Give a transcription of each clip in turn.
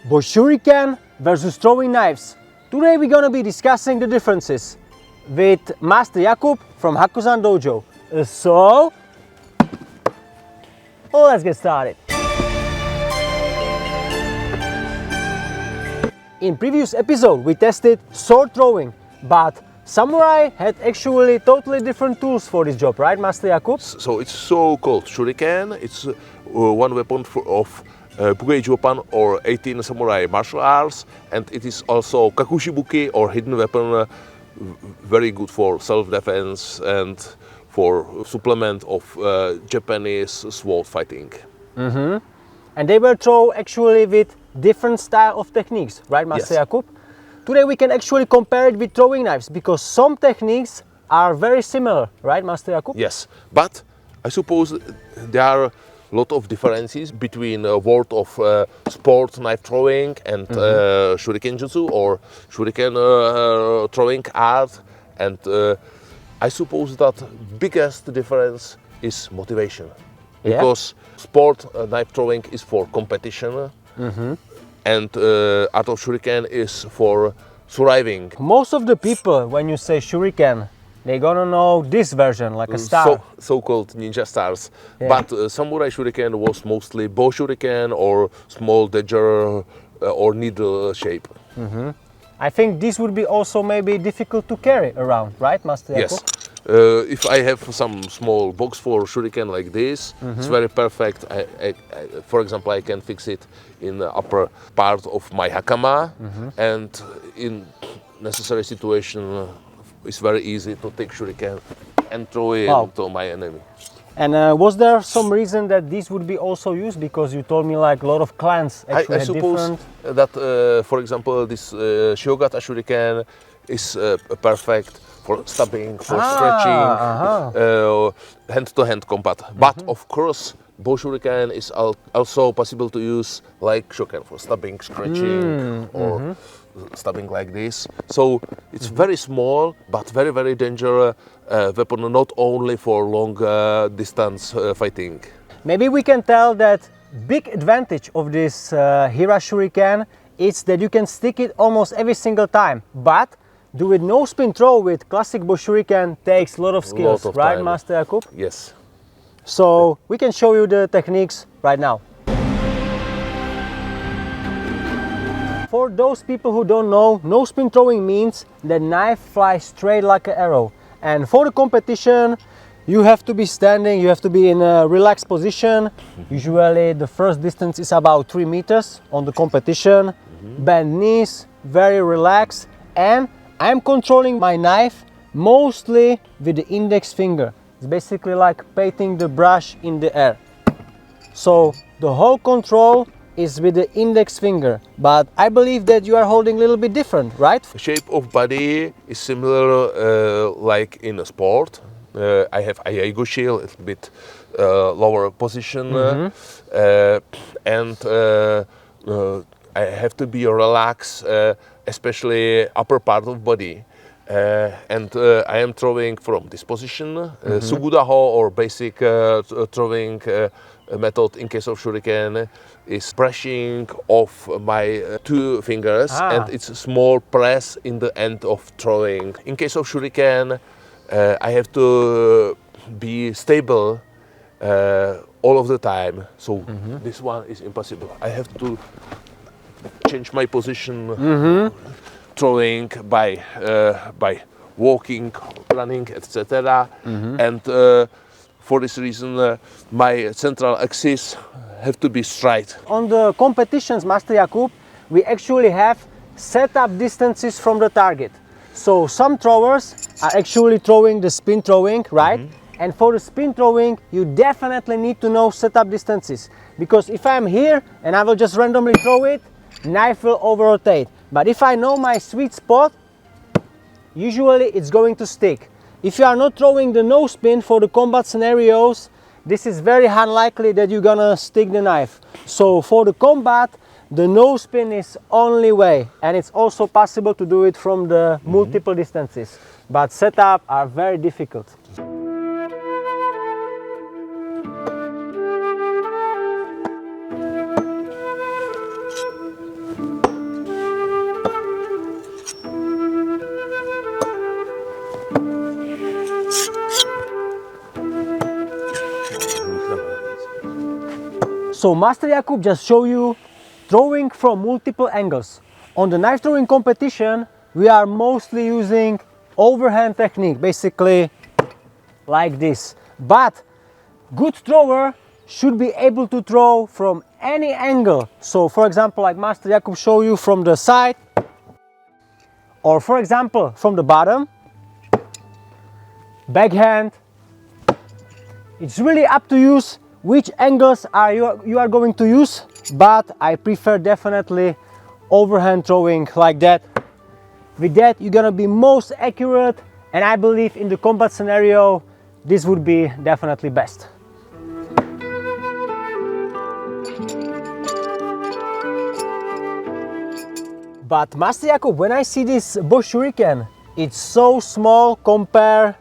bo-shuriken versus throwing knives. Today we're gonna be discussing the differences with Master Jakub from Hakuzan Dojo. So, let's get started. In previous episode we tested sword throwing, but samurai had actually totally different tools for this job, right, Master Jakub? So it's so-called shuriken. It's one weapon of Bukei Japan or 18 samurai martial arts, and it is also kakushibuki or hidden weapon, very good for self-defense and for supplement of Japanese sword fighting. Mm-hmm. And they were thrown actually with different style of techniques, right, Master Yes. Jakub? Today we can actually compare it with throwing knives because some techniques are very similar, right, Master Jakub? Yes, but I suppose there are a lot of differences between a world of sport knife throwing and shuriken jutsu or shuriken throwing art, and I suppose that biggest difference is motivation. Yeah. Because sport knife throwing is for competition, and art of shuriken is for surviving. Most of the people, when you say shuriken, they're gonna know this version, like a star. So-called ninja stars. Yeah. But samurai shuriken was mostly bo-shuriken or small dagger or needle shape. I think this would be also maybe difficult to carry around, right, Master Jakub? Yes. If I have some small box for shuriken like this, it's very perfect. For example, I can fix it in the upper part of my hakama, and in necessary situation, it's very easy to take shuriken and throw it Wow. to my enemy. And was there some reason that this would be also used? Because you told me like a lot of clans actually I had suppose different... that, for example, this Shiogata shuriken is perfect for stabbing, for stretching, hand-to-hand combat. But of course, bow shuriken is also possible to use like shoken for stabbing, scratching, or stabbing like this. So it's very small, but very, very dangerous weapon, not only for long distance fighting. Maybe we can tell that big advantage of this Hira shuriken is that you can stick it almost every single time. But do it no spin throw with classic bow shuriken takes a lot of skills, Lot of right, time. Master Jakub? Yes. So we can show you the techniques right now. For those people who don't know, no spin throwing means the knife flies straight like an arrow. And for the competition, you have to be standing, you have to be in a relaxed position. Usually the first distance is about 3 meters on the competition. Bend knees, very relaxed. And I'm controlling my knife mostly with the index finger. It's basically like painting the brush in the air. So the whole control is with the index finger, but I believe that you are holding a little bit different, right? The shape of body is similar like in a sport. I have Aigo shield, a little bit lower position, and I have to be relaxed, especially upper part of body. And I am throwing from this position, Sugudaho or basic throwing method in case of shuriken is brushing off my 2 fingers, and it's a small press in the end of throwing. In case of shuriken, I have to be stable all of the time, so this one is impossible. I have to change my position throwing by walking, running, etc. And for this reason, my central axis have to be straight. On the competitions, Master Jakub, we actually have set up distances from the target. So some throwers are actually throwing the spin throwing, right? And for the spin throwing, you definitely need to know set up distances. Because if I'm here and I will just randomly throw it, knife will over-rotate. But if I know my sweet spot, usually it's going to stick. If you are not throwing the no spin for the combat scenarios, this is very unlikely that you're gonna stick the knife. So for the combat, the no spin is only way, and it's also possible to do it from the multiple distances. But setup are very difficult. So Master Jakub just show you throwing from multiple angles. On the knife throwing competition, we are mostly using overhand technique, basically like this. But good thrower should be able to throw from any angle. So for example, like Master Jakub show you from the side, or for example from the bottom, backhand. It's really up to you which angles you are going to use, but I prefer definitely overhand throwing like that. With that you're gonna be most accurate, and I believe in the combat scenario this would be definitely best. But Master Jakub, when I see this bo-shuriken, it's so small compared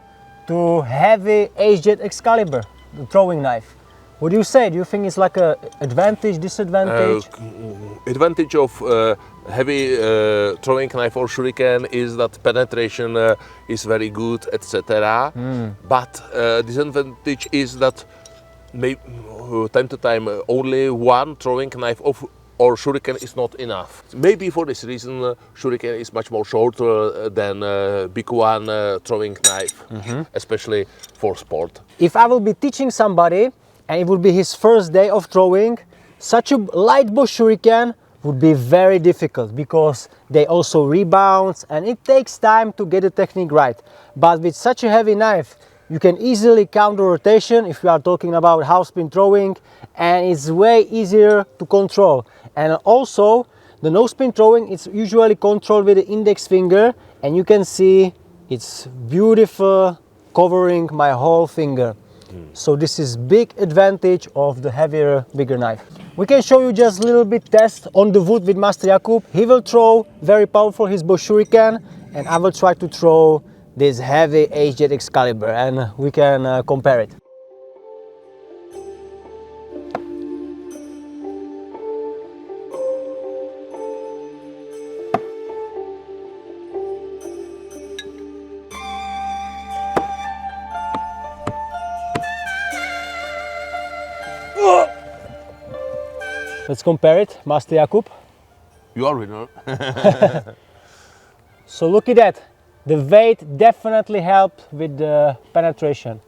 to heavy HZ Excalibur, the throwing knife. What do you say? Do you think it's like a advantage, disadvantage? Advantage of heavy throwing knife or shuriken is that penetration is very good, etc. But disadvantage is that maybe time to time only one throwing knife or shuriken is not enough. Maybe for this reason shuriken is much more shorter than big one throwing knife, especially for sport. If I will be teaching somebody and it would be his first day of throwing, such a light bo-shuriken would be very difficult because they also rebound and it takes time to get the technique right. But with such a heavy knife, you can easily counter rotation if you are talking about half spin throwing, and it's way easier to control. And also the no spin throwing, it's usually controlled with the index finger, and you can see it's beautiful covering my whole finger. So this is big advantage of the heavier, bigger knife. We can show you just a little bit test on the wood with Master Jakub. He will throw very powerful his bo-shuriken, and I will try to throw this heavy HZ Excalibur, and we can compare it. Let's compare it, Master Jakub. You are winner. So look at that. The weight definitely helped with the penetration.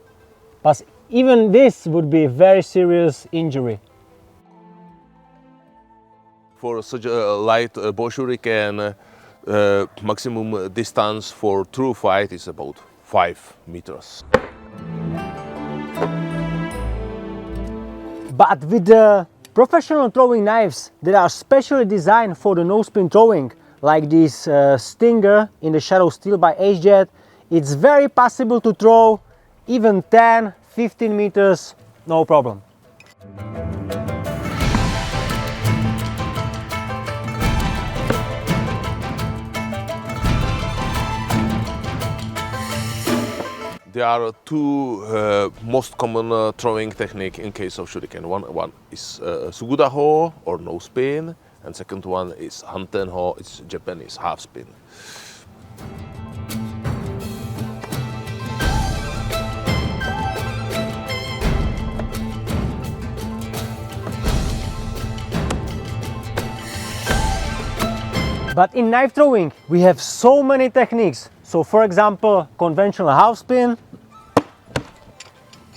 But even this would be a very serious injury. For such a light bo-shuriken, maximum distance for true fight is about 5 meters. But with the professional throwing knives that are specially designed for the no spin throwing, like this Stinger in the Shadow Steel by HZ, it's very possible to throw even 10-15 meters, no problem. There are two most common throwing technique in case of shuriken. One is sugudaho or no spin, and second one is hantenho, it's Japanese half spin. But in knife throwing, we have so many techniques. So for example, conventional half spin,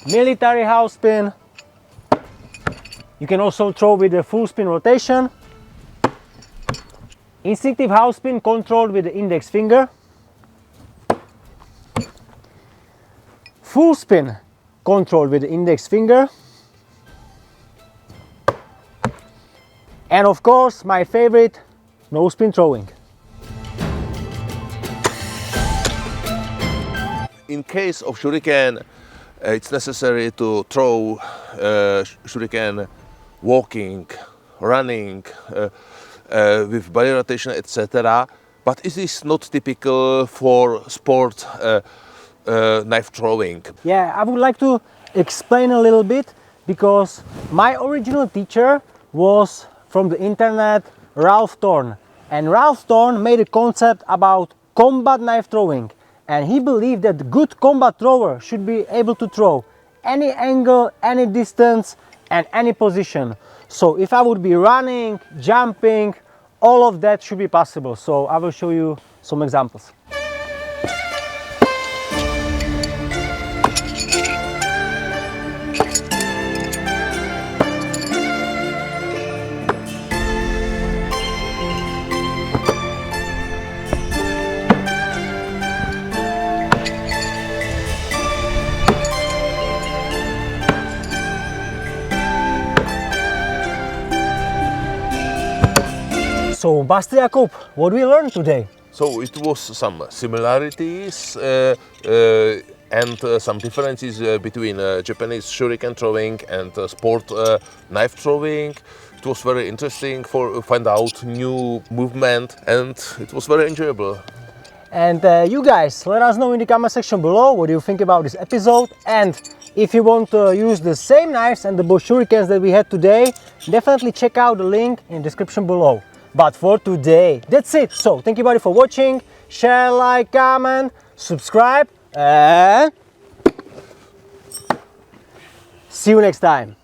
military half spin. You can also throw with a full spin rotation. Instinctive half spin controlled with the index finger. Full spin controlled with the index finger. And of course, my favorite, no spin throwing. In case of shuriken, it's necessary to throw shuriken walking, running, with body rotation, etc. But it is not typical for sport knife throwing. Yeah, I would like to explain a little bit, because my original teacher was from the internet, Ralph Thorne. And Ralph Thorne made a concept about combat knife throwing. And he believed that good combat thrower should be able to throw any angle, any distance, and any position. So if I would be running, jumping, all of that should be possible. So I will show you some examples. So, Master Jakub, what we learned today? So it was some similarities and some differences between Japanese shuriken throwing and sport knife throwing. It was very interesting for find out new movement, and it was very enjoyable. And you guys, let us know in the comment section below what you think about this episode, and if you want to use the same knives and the bo-shurikens that we had today, definitely check out the link in the description below. But for today, that's it. So thank you everybody for watching. Share, like, comment, subscribe, and see you next time.